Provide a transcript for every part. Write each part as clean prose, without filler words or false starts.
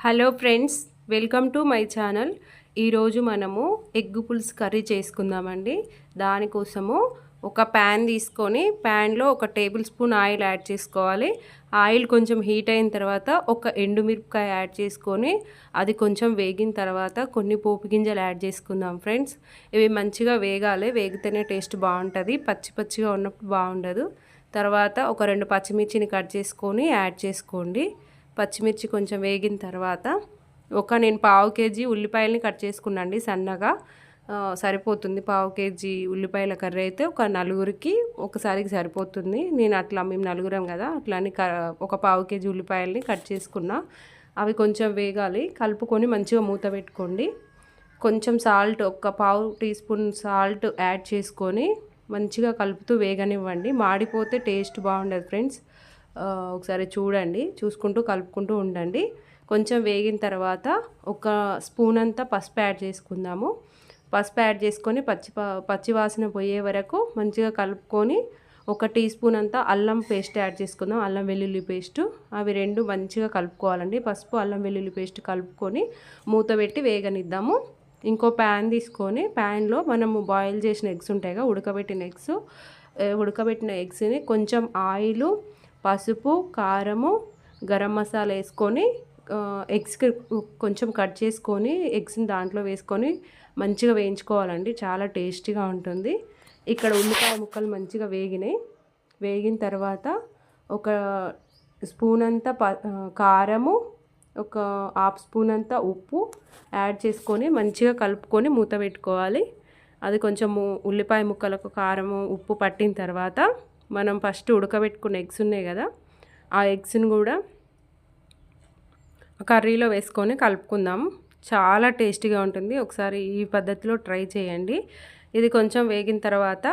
Hello friends, welcome to my channel. ఈరోజు మనము egg పులుసు కర్రీ చేసుకుందామండి. దానికోసము ఒక ప్యాన్ తీసుకొని ప్యాన్లో 1 టేబుల్ స్పూన్ ఆయిల్ యాడ్ చేసుకోవాలి. ఆయిల్ కొంచెం హీట్ అయిన తర్వాత ఒక ఎండుమిరపకాయ యాడ్ చేసుకొని అది కొంచెం వేగిన తర్వాత కొన్ని పోపు గింజలు యాడ్ చేసుకుందాం ఫ్రెండ్స్. ఇవి మంచిగా వేగాలి, వేగితేనే టేస్ట్ బాగుంటుంది, పచ్చి పచ్చిగా ఉన్నప్పుడు బాగుండదు. తర్వాత ఒక 2 పచ్చిమిర్చిని కట్ చేసుకొని యాడ్ చేసుకోండి. పచ్చిమిర్చి కొంచెం వేగిన తర్వాత నేను 1/2 కేజీ ఉల్లిపాయలని కట్ చేసుకున్నాండి సన్నగా. సరిపోతుంది. 1/2 కేజీ ఉల్లిపాయల కర్రీ అయితే ఒక నలుగురికి ఒకసారికి సరిపోతుంది. మేము నలుగురం కదా, అట్లా అని ఒక 1/2 కేజీ ఉల్లిపాయలని కట్ చేసుకున్నా. అవి కొంచెం వేగాలి, కలుపుకొని మంచిగా మూత పెట్టుకోండి. కొంచెం salt, 1/2 teaspoon salt add చేసుకొని మంచిగా కలుపుతూ వేగనివ్వండి. మాడిపోతే టేస్ట్ బాగుండదు ఫ్రెండ్స్. ఒకసారి చూడండి, చూసుకుంటూ కలుపుకుంటూ ఉండండి. కొంచెం వేగిన తర్వాత 1 స్పూన్ అంతా పసుపు యాడ్ చేసుకుందాము. పసుపు యాడ్ చేసుకొని పచ్చి వాసన పోయే వరకు మంచిగా కలుపుకొని 1 టీ స్పూన్ అంతా అల్లం పేస్ట్ యాడ్ చేసుకుందాం, అల్లం వెల్లుల్లి పేస్ట్. అవి రెండు మంచిగా కలుపుకోవాలండి. పసుపు అల్లం వెల్లుల్లి పేస్ట్ కలుపుకొని మూత పెట్టి వేగనిద్దాము. ఇంకో ప్యాన్ తీసుకొని ప్యాన్లో మనము బాయిల్ చేసిన ఎగ్స్ ఉంటాయిగా, ఉడకబెట్టిన ఎగ్స్ని కొంచెం ఆయిలు, పసుపు, కారము, గరం మసాలా వేసుకొని ఎగ్స్కి కొంచెం కట్ చేసుకొని ఎగ్స్ని దాంట్లో వేసుకొని మంచిగా వేయించుకోవాలండి. చాలా టేస్టీగా ఉంటుంది. ఇక్కడ ఉల్లిపాయ ముక్కలు మంచిగా వేగిన తర్వాత 1 స్పూన్ అంతా కారము, 1/2 స్పూన్ అంతా ఉప్పు యాడ్ చేసుకొని మంచిగా కలుపుకొని మూత పెట్టుకోవాలి. అది కొంచెం ఉల్లిపాయ ముక్కలకు కారము ఉప్పు పట్టిన తర్వాత మనం ఫస్ట్ ఉడకబెట్టుకున్న ఎగ్స్ ఉన్నాయి కదా, ఆ ఎగ్స్ని కూడా కర్రీలో వేసుకొని కలుపుకుందాం. చాలా టేస్టీగా ఉంటుంది. ఒకసారి ఈ పద్ధతిలో ట్రై చేయండి. ఇది కొంచెం వేగిన తర్వాత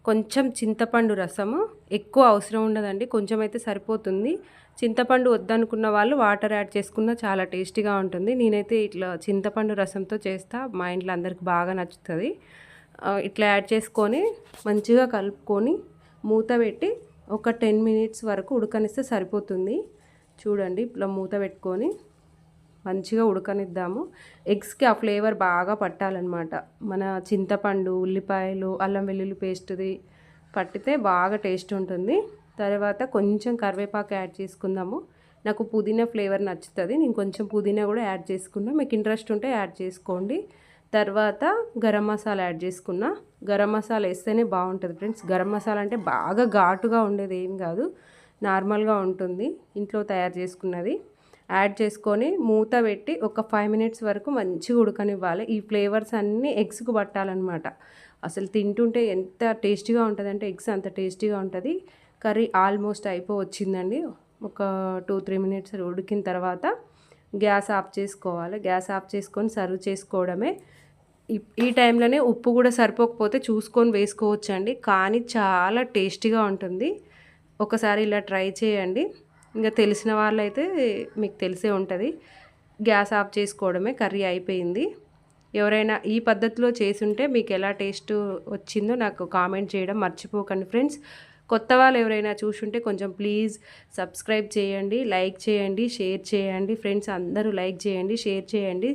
కొంచెం చింతపండు రసము, ఎక్కువ అవసరం ఉండదండి, కొంచెం అయితే సరిపోతుంది. చింతపండు వద్దనుకున్న వాళ్ళు వాటర్ యాడ్ చేసుకున్న చాలా టేస్టీగా ఉంటుంది. నేనైతే ఇట్లా చింతపండు రసంతో చేస్తా, మా ఇంట్లో అందరికి బాగా నచ్చుతుంది. ఇట్లా యాడ్ చేసుకొని మంచిగా కలుపుకొని మూత పెట్టి ఒక 10 మినిట్స్ వరకు ఉడకనిస్తే సరిపోతుంది. చూడండి, ఇట్లా మూత పెట్టుకొని మంచిగా ఉడకనిద్దాము. ఎగ్స్కి ఆ ఫ్లేవర్ బాగా పట్టాలన్నమాట. మన చింతపండు, ఉల్లిపాయలు, అల్లం వెల్లుల్లి పేస్ట్ది పట్టితే బాగా టేస్ట్ ఉంటుంది. తర్వాత కొంచెం కరివేపాకు యాడ్ చేసుకుందాము. నాకు పుదీనా ఫ్లేవర్ నచ్చుతుంది, నేను కొంచెం పుదీనా కూడా యాడ్ చేసుకున్నా. మీకు ఇంట్రెస్ట్ ఉంటే యాడ్ చేసుకోండి. తర్వాత గరం మసాలా యాడ్ చేసుకున్నా. గరం మసాలా వేస్తేనే బాగుంటుంది ఫ్రెండ్స్. గరం మసాలా అంటే బాగా ఘాటుగా ఉండేది ఏం కాదు, నార్మల్గా ఉంటుంది, ఇంట్లో తయారు చేసుకున్నది. యాడ్ చేసుకొని మూత పెట్టి ఒక 5 మినిట్స్ వరకు మంచిగా ఉడకనివ్వాలి. ఈ ఫ్లేవర్స్ అన్నీ ఎగ్స్కు పట్టాలన్నమాట. అసలు తింటుంటే ఎంత టేస్టీగా ఉంటుందంటే ఎగ్స్ అంత టేస్టీగా ఉంటుంది. కర్రీ ఆల్మోస్ట్ అయిపోవచ్చిందండి. ఒక 2-3 మినిట్స్ ఉడికిన తర్వాత గ్యాస్ ఆఫ్ చేసుకోవాలి. గ్యాస్ ఆఫ్ చేసుకొని సర్వ్ చేసుకోవడమే. ఈ టైంలోనే ఉప్పు కూడా సరిపోకపోతే చూసుకొని వేసుకోవచ్చండి, కానీ చాలా టేస్టీగా ఉంటుంది. ఒకసారి ఇలా ట్రై చేయండి. ఇంకా తెలిసిన వాళ్ళైతే మీకు తెలిసే ఉంటుంది. గ్యాస్ ఆఫ్ చేసుకోవడమే, కర్రీ అయిపోయింది. ఎవరైనా ఈ పద్ధతిలో చేసుంటే మీకు ఎలా టేస్ట్ వచ్చిందో నాకు కామెంట్ చేయడం మర్చిపోకండి ఫ్రెండ్స్. కొత్త వాళ్ళు ఎవరైనా చూసుంటే కొంచెం ప్లీజ్ సబ్స్క్రైబ్ చేయండి, లైక్ చేయండి, షేర్ చేయండి ఫ్రెండ్స్. అందరూ లైక్ చేయండి, షేర్ చేయండి,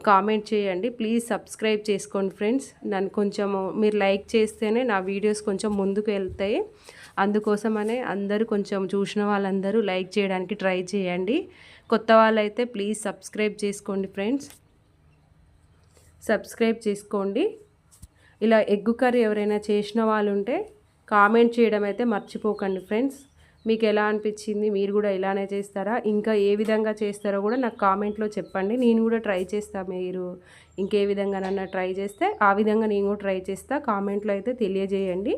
కామెంట్ చేయండి. ప్లీజ్ సబ్స్క్రైబ్ చేసుకోండి ఫ్రెండ్స్. నన్ను కొంచెము మీరు లైక్ చేస్తేనే నా వీడియోస్ కొంచెం ముందుకు వెళ్తాయి. అందుకోసమనే అందరూ కొంచెం చూసిన వాళ్ళందరూ లైక్ చేయడానికి ట్రై చేయండి. కొత్త వాళ్ళైతే ప్లీజ్ సబ్స్క్రైబ్ చేసుకోండి ఫ్రెండ్స్, సబ్స్క్రైబ్ చేసుకోండి. ఇలా ఎగ్ కర్రీ ఎవరైనా చేసిన వాళ్ళు ఉంటే కామెంట్ చేయడం అయితే మర్చిపోకండి ఫ్రెండ్స్. మీకు ఎలా అనిపించింది, మీరు కూడా ఇలానే చేస్తారా, ఇంకా ఏ విధంగా చేస్తారో కూడా నాకు కామెంట్లో చెప్పండి. నేను కూడా ట్రై చేస్తాను. మీరు ఇంకే విధంగా నన్ను ట్రై చేస్తే ఆ విధంగా నేను కూడా ట్రై చేస్తా. కామెంట్లో అయితే తెలియజేయండి.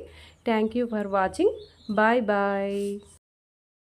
Thank you for watching. Bye bye.